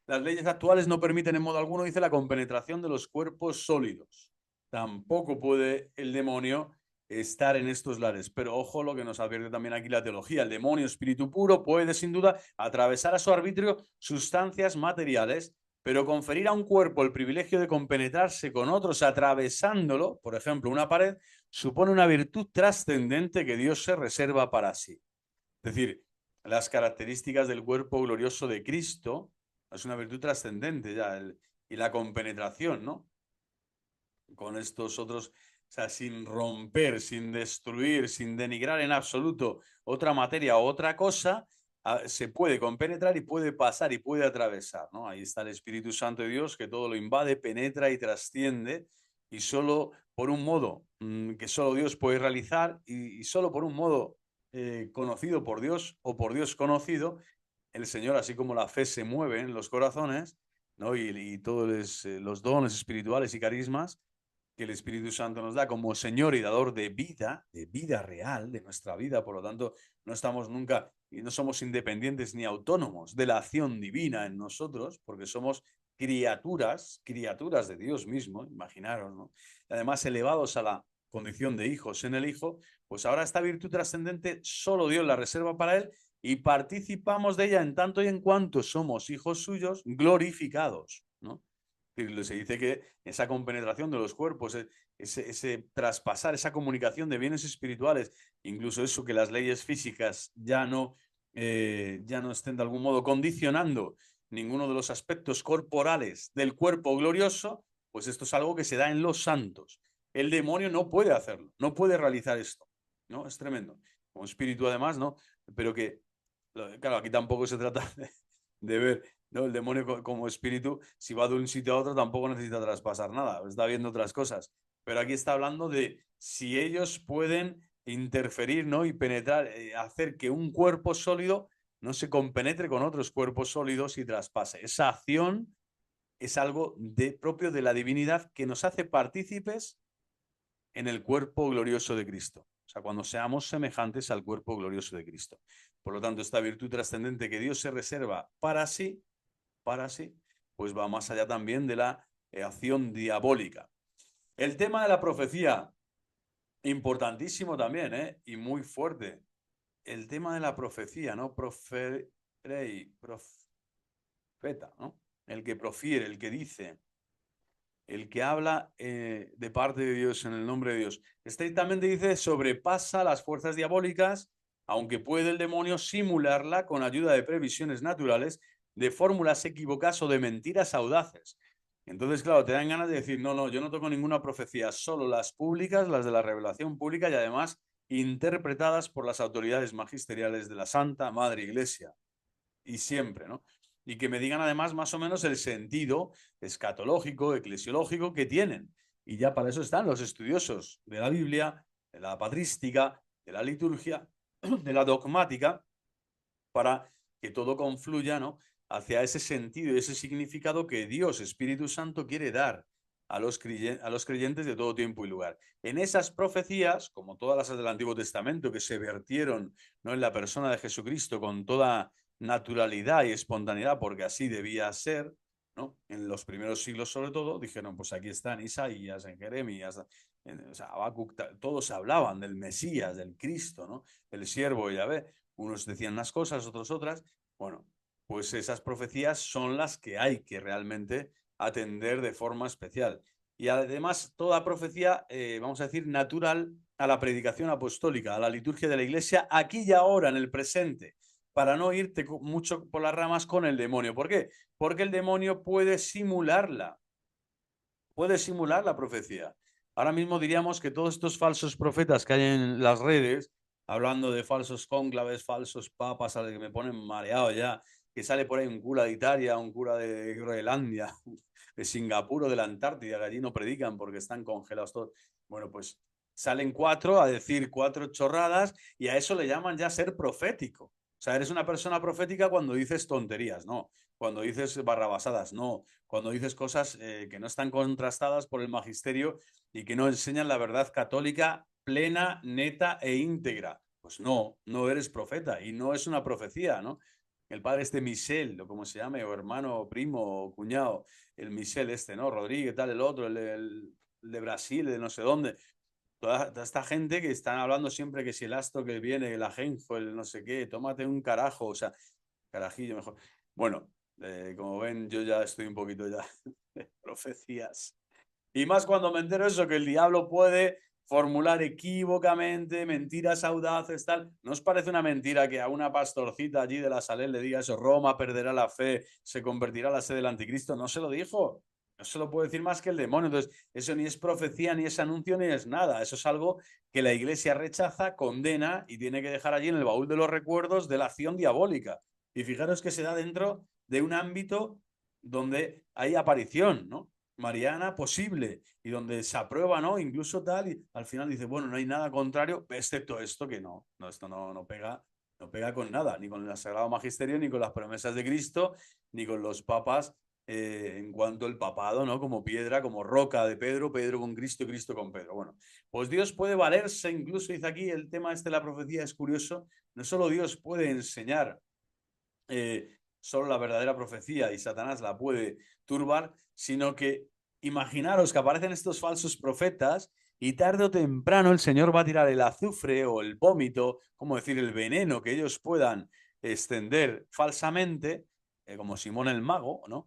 Las leyes actuales no permiten en modo alguno, dice, la compenetración de los cuerpos sólidos. Tampoco puede el demonio estar en estos lares. Pero ojo lo que nos advierte también aquí la teología. El demonio, espíritu puro, puede sin duda atravesar a su arbitrio sustancias materiales, pero conferir a un cuerpo el privilegio de compenetrarse con otros atravesándolo, por ejemplo, una pared, supone una virtud trascendente que Dios se reserva para sí. Es decir, las características del cuerpo glorioso de Cristo es una virtud trascendente ya, y la compenetración, ¿no? Con estos otros, o sea, sin romper, sin destruir, sin denigrar en absoluto otra materia o otra cosa, se puede compenetrar y puede pasar y puede atravesar, ¿no? Ahí está el Espíritu Santo de Dios que todo lo invade, penetra y trasciende y solo por un modo que solo Dios puede realizar y solo por un modo conocido por Dios o por Dios conocido, el Señor, así como la fe se mueve en los corazones, ¿no? Y todos los dones espirituales y carismas que el Espíritu Santo nos da como Señor y dador de vida real, de nuestra vida. Por lo tanto, no estamos nunca y no somos independientes ni autónomos de la acción divina en nosotros, porque somos criaturas de Dios mismo, imaginaros, ¿no? Y además, elevados a la condición de hijos en el Hijo, pues ahora esta virtud trascendente solo Dios la reserva para Él y participamos de ella en tanto y en cuanto somos hijos suyos glorificados, ¿no? Se dice que esa compenetración de los cuerpos, ese traspasar, esa comunicación de bienes espirituales, incluso eso que las leyes físicas ya no estén de algún modo condicionando ninguno de los aspectos corporales del cuerpo glorioso, pues esto es algo que se da en los santos. El demonio no puede hacerlo, no puede realizar esto, ¿no? Es tremendo. Como espíritu además, ¿no? Pero que, claro, aquí tampoco se trata de ver, ¿no? El demonio como espíritu, si va de un sitio a otro, tampoco necesita traspasar nada, está viendo otras cosas. Pero aquí está hablando de si ellos pueden interferir, ¿no? Y penetrar, hacer que un cuerpo sólido no se compenetre con otros cuerpos sólidos y traspase. Esa acción es algo propio de la divinidad que nos hace partícipes en el cuerpo glorioso de Cristo. O sea, cuando seamos semejantes al cuerpo glorioso de Cristo. Por lo tanto, esta virtud trascendente que Dios se reserva para sí, pues va más allá también de la acción diabólica. El tema de la profecía, importantísimo también, y muy fuerte. El tema de la profecía, ¿no? Profeta, ¿no? El que profiere, el que dice, el que habla de parte de Dios, en el nombre de Dios. Estrictamente dice, sobrepasa las fuerzas diabólicas, aunque puede el demonio simularla con ayuda de previsiones naturales, de fórmulas equívocas o de mentiras audaces. Entonces, claro, te dan ganas de decir, no, no, yo no toco ninguna profecía, solo las públicas, las de la revelación pública y además interpretadas por las autoridades magisteriales de la Santa Madre Iglesia. Y siempre, ¿no? Y que me digan además más o menos el sentido escatológico, eclesiológico que tienen. Y ya para eso están los estudiosos de la Biblia, de la patrística, de la liturgia, de la dogmática, para que todo confluya, ¿no? Hacia ese sentido y ese significado que Dios, Espíritu Santo, quiere dar a los creyentes de todo tiempo y lugar. En esas profecías, como todas las del Antiguo Testamento, que se vertieron, ¿no?, en la persona de Jesucristo con toda naturalidad y espontaneidad, porque así debía ser, ¿no? En los primeros siglos sobre todo, dijeron, pues aquí están Isaías, en Jeremías, o sea, Habacuc, todos hablaban del Mesías, del Cristo, ¿no? El siervo de Yahvé. Unos decían unas cosas, otros otras. Bueno, pues esas profecías son las que hay que realmente atender de forma especial. Y además, toda profecía, vamos a decir, natural a la predicación apostólica, a la liturgia de la Iglesia, aquí y ahora, en el presente, para no irte mucho por las ramas con el demonio. ¿Por qué? Porque el demonio puede simular la profecía. Ahora mismo diríamos que todos estos falsos profetas que hay en las redes, hablando de falsos cónclaves, falsos papas, a que me ponen mareado ya, que sale por ahí un cura de Italia, un cura de Groenlandia, de Singapur o de la Antártida, que allí no predican porque están congelados todos. Bueno, pues salen cuatro a decir cuatro chorradas y a eso le llaman ya ser profético. O sea, eres una persona profética cuando dices tonterías, ¿no? Cuando dices barrabasadas, no. Cuando dices cosas que no están contrastadas por el magisterio y que no enseñan la verdad católica plena, neta e íntegra. Pues no, no eres profeta y no es una profecía, ¿no? El padre este Michel, o como se llame, o hermano, o primo, o cuñado, el Michel este, ¿no? Rodríguez, tal, el otro, el de Brasil, de no sé dónde. Toda esta gente que están hablando siempre que si el astro que viene, el ajenjo, el no sé qué, tómate un carajo, o sea, carajillo mejor. Bueno, como ven, yo ya estoy un poquito ya de profecías. Y más cuando me entero eso, que el diablo puede formular equívocamente mentiras audaces, tal. ¿No os parece una mentira que a una pastorcita allí de la Salén le diga eso? Roma perderá la fe, se convertirá a la sede del anticristo. No se lo dijo. No se lo puede decir más que el demonio. Entonces, eso ni es profecía, ni es anuncio, ni es nada. Eso es algo que la iglesia rechaza, condena y tiene que dejar allí en el baúl de los recuerdos de la acción diabólica. Y fijaros que se da dentro de un ámbito donde hay aparición, ¿no? Mariana posible y donde se aprueba, ¿no? Incluso tal, y al final dice, bueno, no hay nada contrario, excepto esto que no, esto no pega, no pega con nada, ni con el Sagrado Magisterio, ni con las promesas de Cristo, ni con los papas en cuanto al papado, ¿no? Como piedra, como roca de Pedro, Pedro con Cristo y Cristo con Pedro. Bueno, pues Dios puede valerse, incluso dice aquí el tema este de la profecía es curioso, no solo Dios puede enseñar solo la verdadera profecía y Satanás la puede turbar, sino que imaginaros que aparecen estos falsos profetas y tarde o temprano el Señor va a tirar el azufre o el vómito, como decir, el veneno que ellos puedan extender falsamente, como Simón el mago, ¿no?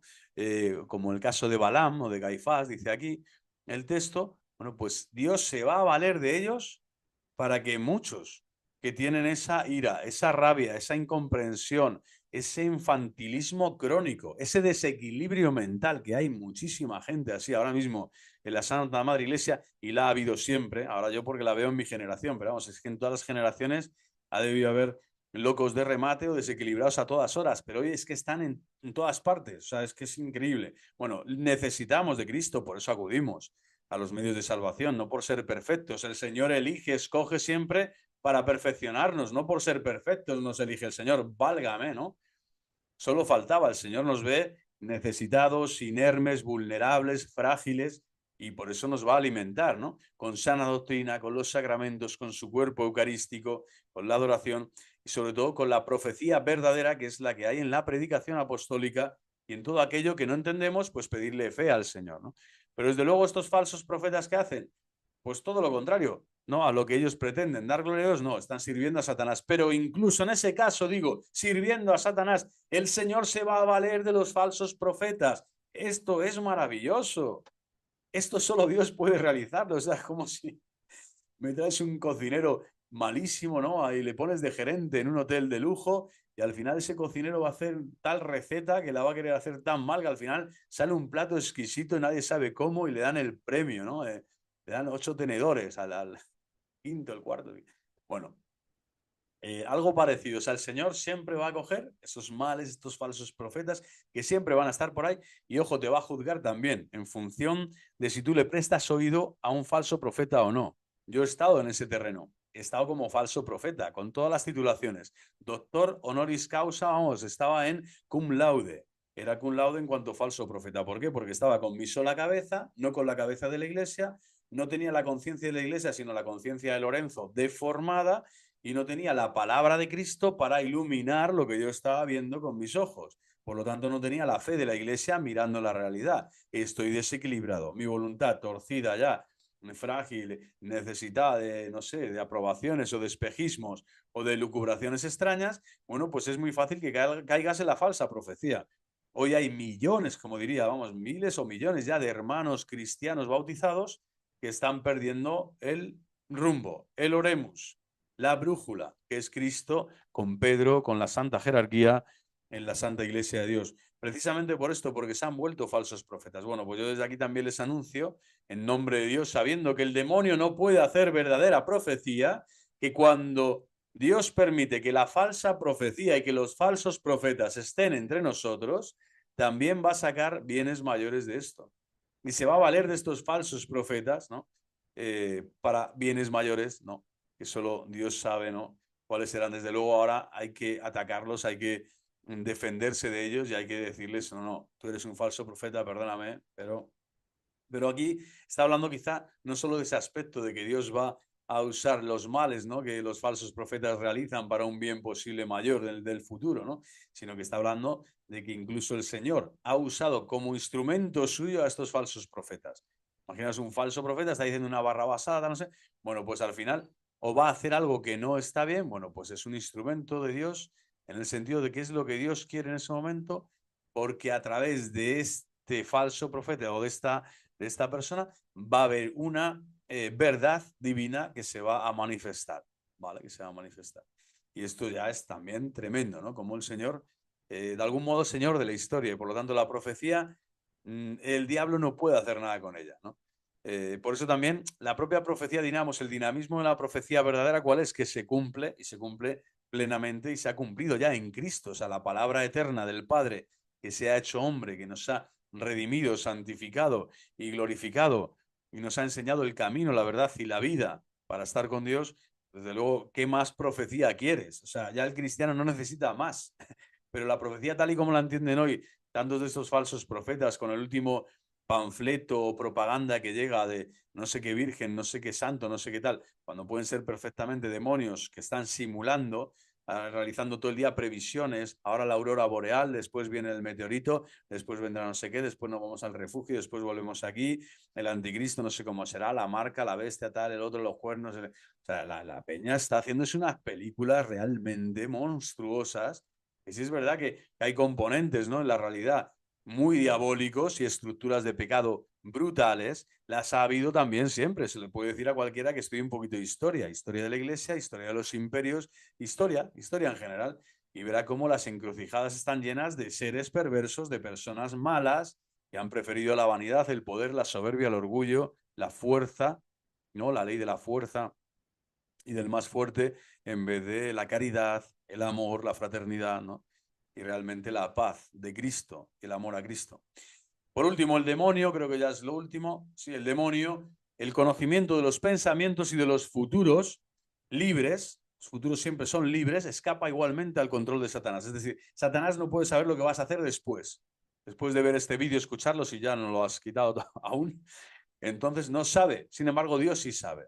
Como el caso de Balaam o de Caifás, dice aquí el texto. Bueno, pues Dios se va a valer de ellos para que muchos que tienen esa ira, esa rabia, esa incomprensión, ese infantilismo crónico, ese desequilibrio mental, que hay muchísima gente así ahora mismo en la Santa Madre Iglesia y la ha habido siempre, ahora yo porque la veo en mi generación, pero vamos, es que en todas las generaciones ha debido haber locos de remate o desequilibrados a todas horas, pero hoy es que están en todas partes, o sea, es que es increíble. Bueno, necesitamos de Cristo, por eso acudimos a los medios de salvación, no por ser perfectos. El Señor elige, escoge siempre para perfeccionarnos, no por ser perfectos nos elige el Señor, válgame, ¿no? Solo faltaba, el Señor nos ve necesitados, inermes, vulnerables, frágiles, y por eso nos va a alimentar, ¿no? Con sana doctrina, con los sacramentos, con su cuerpo eucarístico, con la adoración y sobre todo con la profecía verdadera, que es la que hay en la predicación apostólica y en todo aquello que no entendemos, pues pedirle fe al Señor, ¿no? Pero desde luego estos falsos profetas que hacen, pues todo lo contrario, no a lo que ellos pretenden dar gloria a Dios, no, están sirviendo a Satanás. Pero incluso en ese caso, digo, sirviendo a Satanás, el Señor se va a valer de los falsos profetas. Esto es maravilloso. Esto solo Dios puede realizarlo. O sea, es como si me traes un cocinero malísimo, ¿no? Y le pones de gerente en un hotel de lujo y al final ese cocinero va a hacer tal receta que la va a querer hacer tan mal que al final sale un plato exquisito y nadie sabe cómo y le dan el premio, ¿no? Le dan 8 tenedores al quinto, el cuarto. Bueno, algo parecido. O sea, el Señor siempre va a coger esos males, estos falsos profetas que siempre van a estar por ahí y, ojo, te va a juzgar también en función de si tú le prestas oído a un falso profeta o no. Yo he estado en ese terreno. He estado como falso profeta, con todas las titulaciones. Doctor honoris causa, vamos, estaba en cum laude. Era cum laude en cuanto falso profeta. ¿Por qué? Porque estaba con mi sola cabeza, no con la cabeza de la iglesia, no tenía la conciencia de la iglesia, sino la conciencia de Lorenzo deformada y no tenía la palabra de Cristo para iluminar lo que yo estaba viendo con mis ojos. Por lo tanto, no tenía la fe de la iglesia mirando la realidad. Estoy desequilibrado, mi voluntad torcida ya, frágil, necesitada de, no sé, de aprobaciones o de espejismos o de lucubraciones extrañas, bueno, pues es muy fácil que caigas en la falsa profecía. Hoy hay millones, como diría, vamos, miles o millones ya de hermanos cristianos bautizados que están perdiendo el rumbo, el oremus, la brújula, que es Cristo con Pedro, con la santa jerarquía en la Santa Iglesia de Dios. Precisamente por esto, porque se han vuelto falsos profetas. Bueno, pues yo desde aquí también les anuncio, en nombre de Dios, sabiendo que el demonio no puede hacer verdadera profecía, que cuando Dios permite que la falsa profecía y que los falsos profetas estén entre nosotros, también va a sacar bienes mayores de esto. Y se va a valer de estos falsos profetas, ¿no? Para bienes mayores, ¿no? Que solo Dios sabe, ¿no? Cuáles serán. Desde luego ahora hay que atacarlos, hay que defenderse de ellos y hay que decirles, no, no, tú eres un falso profeta, perdóname, pero aquí está hablando quizá no solo de ese aspecto de que Dios va a usar los males, ¿no? Que los falsos profetas realizan para un bien posible mayor del futuro, ¿no? Sino que está hablando de que incluso el Señor ha usado como instrumento suyo a estos falsos profetas. Imaginas un falso profeta, está diciendo una barra basada, no sé. Bueno, pues al final o va a hacer algo que no está bien, bueno, pues es un instrumento de Dios en el sentido de qué es lo que Dios quiere en ese momento, porque a través de este falso profeta o de esta persona va a haber una verdad divina que se va a manifestar, ¿vale? Que se va a manifestar. Y esto ya es también tremendo, ¿no? Como el Señor, de algún modo, Señor de la historia, y por lo tanto la profecía, el diablo no puede hacer nada con ella, ¿no? Por eso también la propia profecía, digamos, el dinamismo de la profecía verdadera, ¿cuál es? Que se cumple y se cumple plenamente y se ha cumplido ya en Cristo, o sea, la palabra eterna del Padre que se ha hecho hombre, que nos ha redimido, santificado y glorificado y nos ha enseñado el camino, la verdad y la vida para estar con Dios, desde luego, ¿qué más profecía quieres? O sea, ya el cristiano no necesita más, pero la profecía tal y como la entienden hoy tantos de estos falsos profetas con el último panfleto o propaganda que llega de no sé qué virgen, no sé qué santo, no sé qué tal, cuando pueden ser perfectamente demonios que están simulando, realizando todo el día previsiones, ahora la aurora boreal, después viene el meteorito, después vendrá no sé qué, después nos vamos al refugio, después volvemos aquí, el anticristo no sé cómo será, la marca, la bestia tal, el otro, los cuernos, o sea, la peña está haciéndose unas películas realmente monstruosas, y sí es verdad que hay componentes, ¿no? En la realidad muy diabólicos y estructuras de pecado brutales, las ha habido también siempre. Se le puede decir a cualquiera que estudie un poquito de historia, historia de la iglesia, historia de los imperios, historia en general, y verá cómo las encrucijadas están llenas de seres perversos, de personas malas que han preferido la vanidad, el poder, la soberbia, el orgullo, la fuerza, ¿no? La ley de la fuerza y del más fuerte en vez de la caridad, el amor, la fraternidad, ¿no? Y realmente la paz de Cristo, el amor a Cristo. Por último, el demonio, creo que ya es lo último. Sí, el demonio, el conocimiento de los pensamientos y de los futuros libres, los futuros siempre son libres, escapa igualmente al control de Satanás. Es decir, Satanás no puede saber lo que vas a hacer después. Después de ver este vídeo, escucharlo, si ya no lo has quitado aún, entonces no sabe. Sin embargo, Dios sí sabe.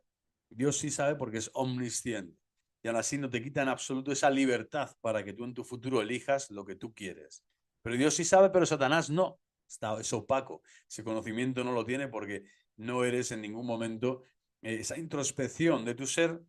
Dios sí sabe porque es omnisciente. Y aún así no te quita en absoluto esa libertad para que tú en tu futuro elijas lo que tú quieres. Pero Dios sí sabe, pero Satanás no. Es opaco. Ese conocimiento no lo tiene porque no eres en ningún momento esa introspección de tu ser.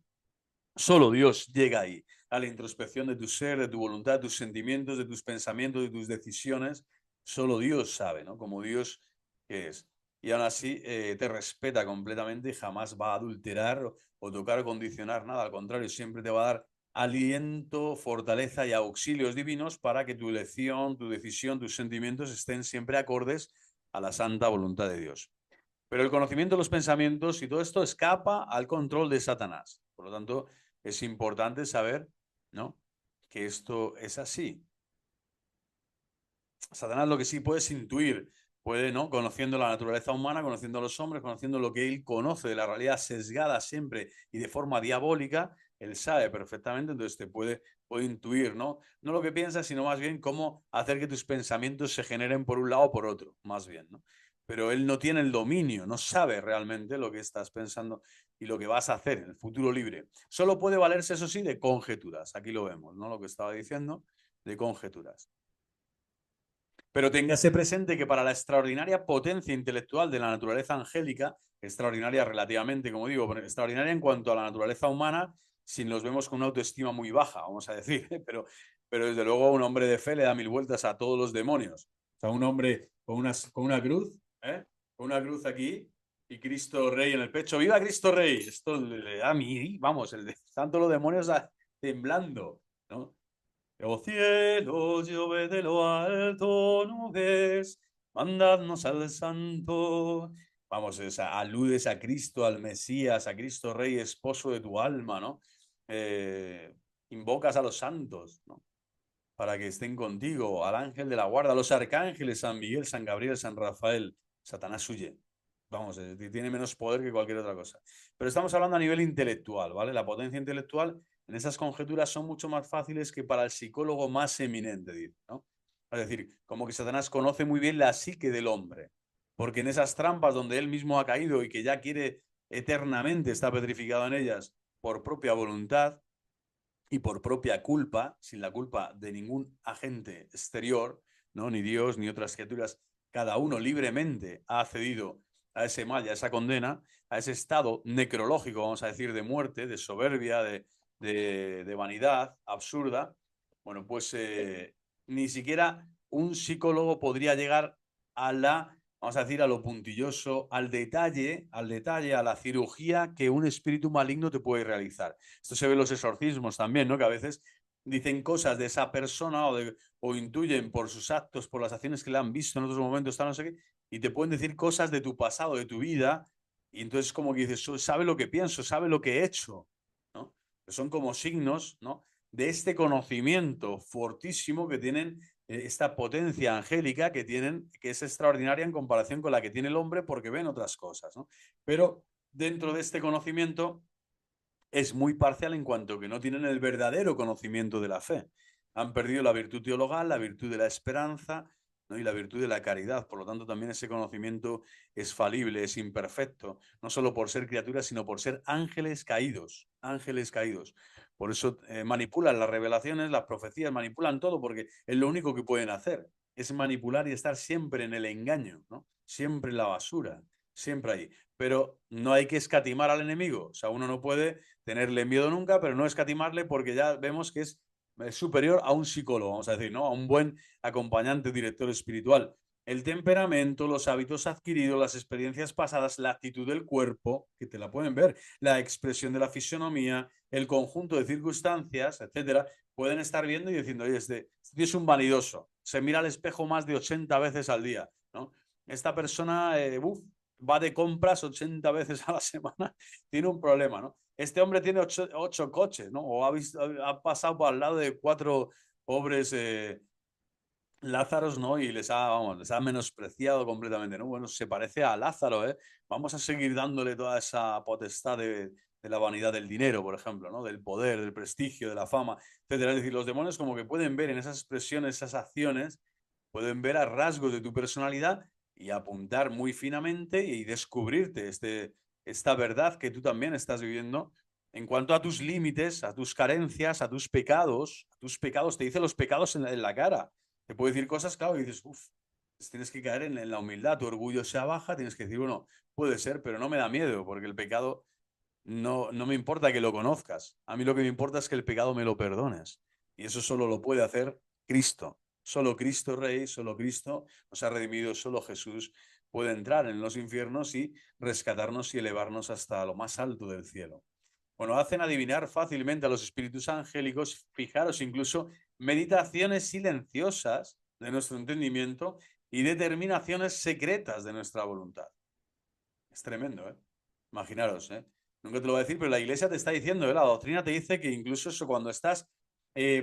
Solo Dios llega ahí, a la introspección de tu ser, de tu voluntad, de tus sentimientos, de tus pensamientos, de tus decisiones. Solo Dios sabe, ¿no? Como Dios que es. Y aún así te respeta completamente y jamás va a adulterar o tocar o condicionar nada. Al contrario, siempre te va a dar aliento, fortaleza y auxilios divinos para que tu elección, tu decisión, tus sentimientos estén siempre acordes a la santa voluntad de Dios. Pero el conocimiento de los pensamientos y todo esto escapa al control de Satanás. Por lo tanto, es importante saber, ¿no?, que esto es así. Satanás lo que sí puede es intuir, puede, ¿no?, conociendo la naturaleza humana, conociendo a los hombres, conociendo lo que él conoce de la realidad sesgada siempre y de forma diabólica, él sabe perfectamente, entonces puede intuir, ¿no? No lo que piensas, sino más bien cómo hacer que tus pensamientos se generen por un lado o por otro, más bien, ¿no? Pero él no tiene el dominio, no sabe realmente lo que estás pensando y lo que vas a hacer en el futuro libre. Solo puede valerse, eso sí, de conjeturas. Aquí lo vemos, ¿no? Lo que estaba diciendo, de conjeturas. Pero téngase presente que para la extraordinaria potencia intelectual de la naturaleza angélica, extraordinaria relativamente, como digo, pero extraordinaria en cuanto a la naturaleza humana, si nos vemos con una autoestima muy baja, vamos a decir, pero desde luego un hombre de fe le da mil vueltas a todos los demonios. O sea, un hombre con una cruz, ¿eh? Con una cruz aquí y Cristo Rey en el pecho. ¡Viva Cristo Rey! Esto le da a mí, vamos, tanto los demonios temblando, ¿no? Oh cielos, lluvia de lo alto, nubes, mandadnos al Santo. Vamos, aludes a Cristo, al Mesías, a Cristo Rey, esposo de tu alma, ¿no? invocas a los santos, ¿no? Para que estén contigo, al ángel de la guarda, a los arcángeles, San Miguel, San Gabriel, San Rafael. Satanás huye. Vamos, tiene menos poder que cualquier otra cosa. Pero estamos hablando a nivel intelectual, ¿vale? La potencia intelectual en esas conjeturas son mucho más fáciles que para el psicólogo más eminente, ¿no? Es decir, como que Satanás conoce muy bien la psique del hombre, porque en esas trampas donde él mismo ha caído y que ya quiere eternamente, está petrificado en ellas por propia voluntad y por propia culpa, sin la culpa de ningún agente exterior, ¿no? Ni Dios ni otras criaturas, cada uno libremente ha accedido a ese mal y a esa condena, a ese estado necrológico, vamos a decir, de muerte, de soberbia, de vanidad absurda. Bueno, pues ni siquiera un psicólogo podría llegar a la, vamos a decir, a lo puntilloso, al detalle, a la cirugía que un espíritu maligno te puede realizar. Esto se ve en los exorcismos también, ¿no? Que a veces dicen cosas de esa persona o intuyen por sus actos, por las acciones que le han visto en otros momentos, tal, no sé qué, y te pueden decir cosas de tu pasado, de tu vida, y entonces como que dices, sabe lo que pienso, sabe lo que he hecho, ¿no? Son como signos, ¿no? De este conocimiento fortísimo que tienen, esta potencia angélica que tienen, que es extraordinaria en comparación con la que tiene el hombre porque ven otras cosas, ¿no? Pero dentro de este conocimiento es muy parcial en cuanto que no tienen el verdadero conocimiento de la fe. Han perdido la virtud teologal, la virtud de la esperanza, ¿no? Y la virtud de la caridad. Por lo tanto, también ese conocimiento es falible, es imperfecto, no solo por ser criaturas, sino por ser ángeles caídos, ángeles caídos. Por eso manipulan las revelaciones, las profecías, manipulan todo, porque es lo único que pueden hacer, es manipular y estar siempre en el engaño, ¿no? Siempre en la basura, siempre ahí. Pero no hay que escatimar al enemigo, o sea, uno no puede tenerle miedo nunca, pero no escatimarle porque ya vemos que es superior a un psicólogo, vamos a decir, ¿no? A un buen acompañante, director espiritual. El temperamento, los hábitos adquiridos, las experiencias pasadas, la actitud del cuerpo, que te la pueden ver, la expresión de la fisionomía, el conjunto de circunstancias, etcétera, pueden estar viendo y diciendo, oye, este es un vanidoso, se mira al espejo más de 80 veces al día, ¿no? Esta persona, va de compras 80 veces a la semana, tiene un problema, ¿no? Este hombre tiene 8 coches, ¿no? O ha pasado por al lado de 4 pobres Lázaros, ¿no? Y vamos, les ha menospreciado completamente, ¿no? Bueno, se parece a Lázaro, ¿eh? Vamos a seguir dándole toda esa potestad de la vanidad del dinero, por ejemplo, ¿no? Del poder, del prestigio, de la fama, etcétera. Es decir, los demonios como que pueden ver en esas expresiones, esas acciones, pueden ver a rasgos de tu personalidad y apuntar muy finamente y descubrirte esta verdad que tú también estás viviendo en cuanto a tus límites, a tus carencias, a tus pecados. Te dice los pecados en la cara. Te puede decir cosas, claro, y dices, uff, pues tienes que caer en la humildad, tu orgullo se baja, tienes que decir, bueno, puede ser, pero no me da miedo, porque el pecado no me importa que lo conozcas. A mí lo que me importa es que el pecado me lo perdones. Y eso solo lo puede hacer Cristo. Solo Cristo Rey, solo Cristo nos ha redimido, solo Jesús puede entrar en los infiernos y rescatarnos y elevarnos hasta lo más alto del cielo. Bueno, hacen adivinar fácilmente a los espíritus angélicos, fijaros incluso meditaciones silenciosas de nuestro entendimiento y determinaciones secretas de nuestra voluntad. Es tremendo, ¿eh? Imaginaros, ¿eh? Nunca te lo voy a decir, pero la iglesia te está diciendo, ¿eh? La doctrina te dice que incluso eso, cuando estás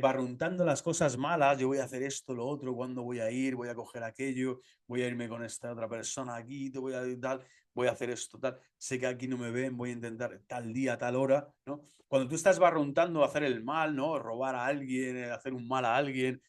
barruntando las cosas malas, yo voy a hacer esto, lo otro, cuándo voy a ir, voy a coger aquello, voy a irme con esta otra persona aquí, te voy a tal, voy a hacer esto, tal, sé que aquí no me ven, voy a intentar tal día, tal hora, ¿no? Cuando tú estás barruntando hacer el mal, ¿no? Robar a alguien, hacer un mal a alguien,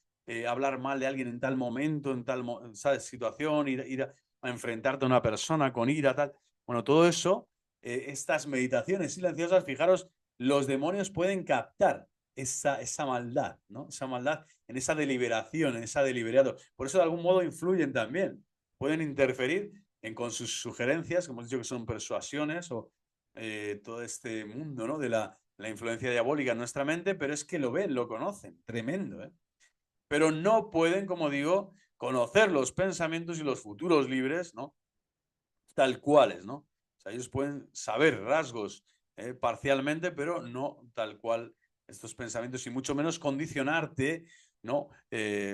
hablar mal de alguien en tal momento, en tal, ¿sabes? Situación, ir a enfrentarte a una persona con ira, tal. Bueno, todo eso, estas meditaciones silenciosas, fijaros, los demonios pueden captar esa maldad, ¿no? Esa maldad en esa deliberación, en esa deliberato. Por eso de algún modo influyen también. Pueden interferir con sus sugerencias, como hemos dicho que son persuasiones o todo este mundo, ¿no? De la influencia diabólica en nuestra mente, pero es que lo ven, lo conocen. Tremendo, ¿eh? Pero no pueden, como digo, conocer los pensamientos y los futuros libres, ¿no? Tal cuales, ¿no? O sea, ellos pueden saber rasgos parcialmente, pero no tal cual estos pensamientos y mucho menos condicionarte, ¿no?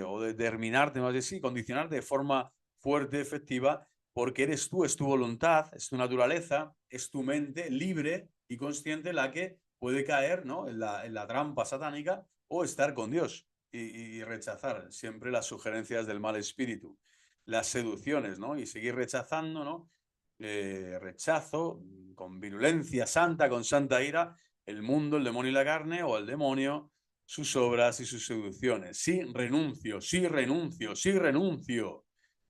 O determinarte, más bien sí, condicionarte de forma fuerte, efectiva, porque eres tú, es tu voluntad, es tu naturaleza, es tu mente libre y consciente la que puede caer, ¿no?, en la trampa satánica o estar con Dios y rechazar siempre las sugerencias del mal espíritu, las seducciones, ¿no? Y seguir rechazando, ¿no? Rechazo con virulencia santa, con santa ira, el mundo, el demonio y la carne, o el demonio, sus obras y sus seducciones. Sí, renuncio, sí, renuncio, sí, renuncio.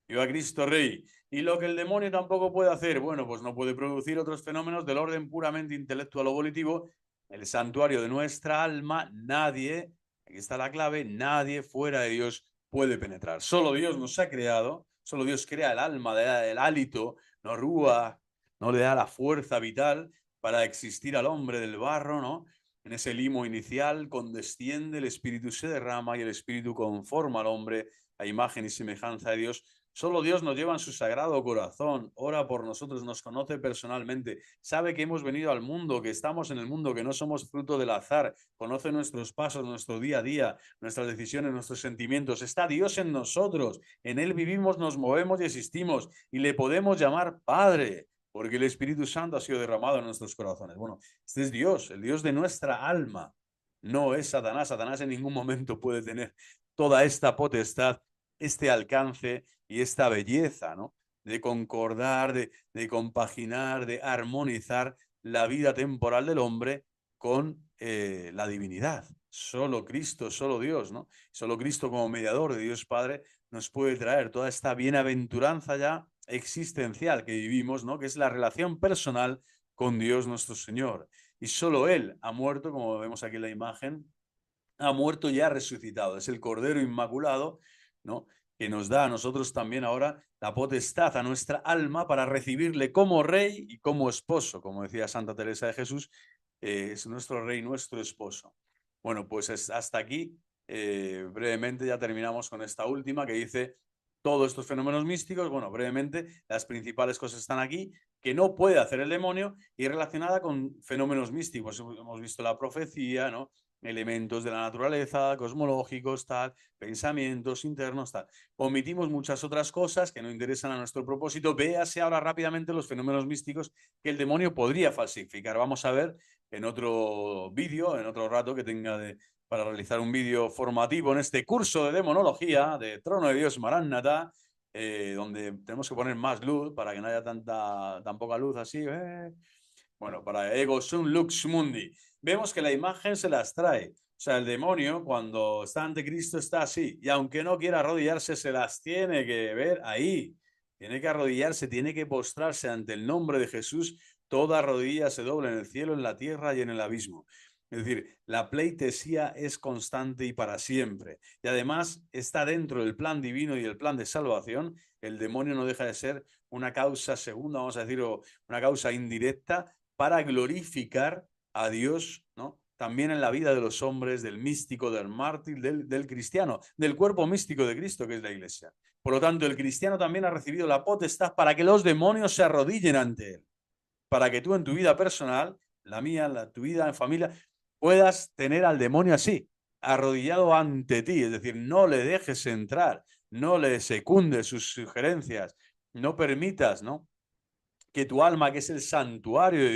Viva Cristo Rey. Y lo que el demonio tampoco puede hacer, bueno, pues no puede producir otros fenómenos del orden puramente intelectual o volitivo. El santuario de nuestra alma, nadie, aquí está la clave, nadie fuera de Dios puede penetrar. Solo Dios nos ha creado, solo Dios crea el alma, el hálito, no rúa, no le da la fuerza vital para existir al hombre del barro, ¿no? En ese limo inicial condesciende, el espíritu se derrama y el espíritu conforma al hombre a imagen y semejanza de Dios. Solo Dios nos lleva en su sagrado corazón, ora por nosotros, nos conoce personalmente, sabe que hemos venido al mundo, que estamos en el mundo, que no somos fruto del azar, conoce nuestros pasos, nuestro día a día, nuestras decisiones, nuestros sentimientos. Está Dios en nosotros, en Él vivimos, nos movemos y existimos y le podemos llamar Padre, porque el Espíritu Santo ha sido derramado en nuestros corazones. Bueno, este es Dios, el Dios de nuestra alma. No es Satanás. Satanás en ningún momento puede tener toda esta potestad, este alcance y esta belleza, ¿no? De concordar, de compaginar, de armonizar la vida temporal del hombre con la divinidad. Solo Cristo, solo Dios, ¿no? Solo Cristo como mediador de Dios Padre nos puede traer toda esta bienaventuranza ya existencial que vivimos, ¿no? Que es la relación personal con Dios nuestro Señor. Y solo Él ha muerto, como vemos aquí en la imagen, ha muerto y ha resucitado. Es el Cordero Inmaculado, ¿no?, que nos da a nosotros también ahora la potestad a nuestra alma para recibirle como Rey y como esposo. Como decía Santa Teresa de Jesús, es nuestro Rey, nuestro esposo. Bueno, pues hasta aquí. Brevemente ya terminamos con esta última que dice todos estos fenómenos místicos. Bueno, brevemente, las principales cosas están aquí, que no puede hacer el demonio y relacionada con fenómenos místicos. Hemos visto la profecía, ¿no?, elementos de la naturaleza, cosmológicos, tal, pensamientos internos, tal. Omitimos muchas otras cosas que no interesan a nuestro propósito. Véase ahora rápidamente los fenómenos místicos que el demonio podría falsificar. Vamos a ver en otro vídeo, en otro rato que tenga para realizar un vídeo formativo en este curso de demonología de Trono de Dios Maranatha, donde tenemos que poner más luz para que no haya tan poca luz así. Bueno, para Ego Sum Lux Mundi. Vemos que la imagen se las trae. O sea, el demonio cuando está ante Cristo está así. Y aunque no quiera arrodillarse, se las tiene que ver ahí. Tiene que arrodillarse, tiene que postrarse ante el nombre de Jesús. Toda rodilla se dobla en el cielo, en la tierra y en el abismo. Es decir, la pleitesía es constante y para siempre. Y además está dentro del plan divino y el plan de salvación. El demonio no deja de ser una causa segunda, vamos a decir, o una causa indirecta para glorificar a Dios, ¿no?, también en la vida de los hombres, del místico, del mártir, del cristiano, del cuerpo místico de Cristo, que es la Iglesia. Por lo tanto, el cristiano también ha recibido la potestad para que los demonios se arrodillen ante él, para que tú en tu vida personal, la mía, tu vida en familia, puedas tener al demonio así, arrodillado ante ti, es decir, no le dejes entrar, no le secundes sus sugerencias, no permitas, ¿no?, que tu alma, que es el santuario de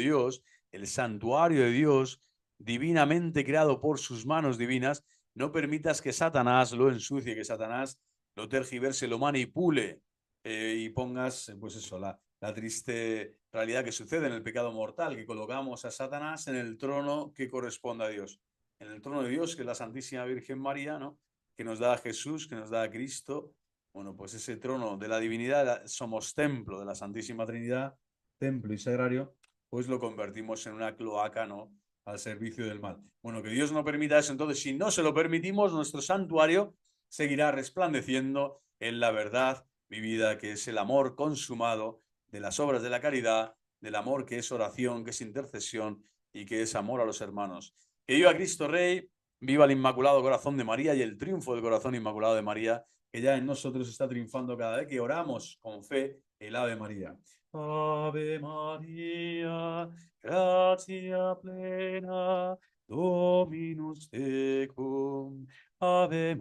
Dios, divinamente creado por sus manos divinas, no permitas que Satanás lo ensucie, que Satanás lo tergiverse, lo manipule y pongas, pues eso, la triste realidad que sucede en el pecado mortal, que colocamos a Satanás en el trono que corresponde a Dios. En el trono de Dios, que es la Santísima Virgen María, ¿no?, que nos da a Jesús, que nos da a Cristo. Bueno, pues ese trono de la divinidad, somos templo de la Santísima Trinidad, templo y sagrario, pues lo convertimos en una cloaca, ¿no?, al servicio del mal. Bueno, que Dios no permita eso. Entonces, si no se lo permitimos, nuestro santuario seguirá resplandeciendo en la verdad vivida, que es el amor consumado de las obras de la caridad, del amor que es oración, que es intercesión y que es amor a los hermanos. Que viva Cristo Rey, viva el Inmaculado Corazón de María y el triunfo del Corazón Inmaculado de María, que ya en nosotros está triunfando cada vez que oramos con fe el Ave María. Ave María, gratia plena, Dominus tecum, Ave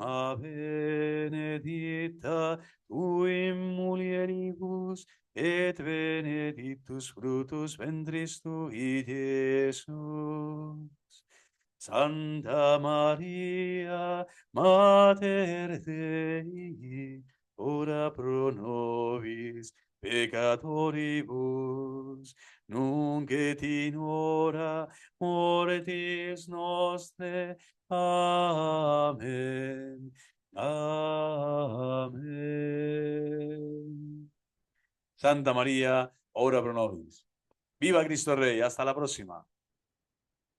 benedicta, tu in mulieribus, et benedictus fructus ventris tui, Iesus. Santa Maria, Mater Dei, ora pro nobis peccatoribus, nunc et in hora mortis nostre. Amen. Amén. Santa María, ora pro nobis. Viva Cristo Rey. Hasta la próxima.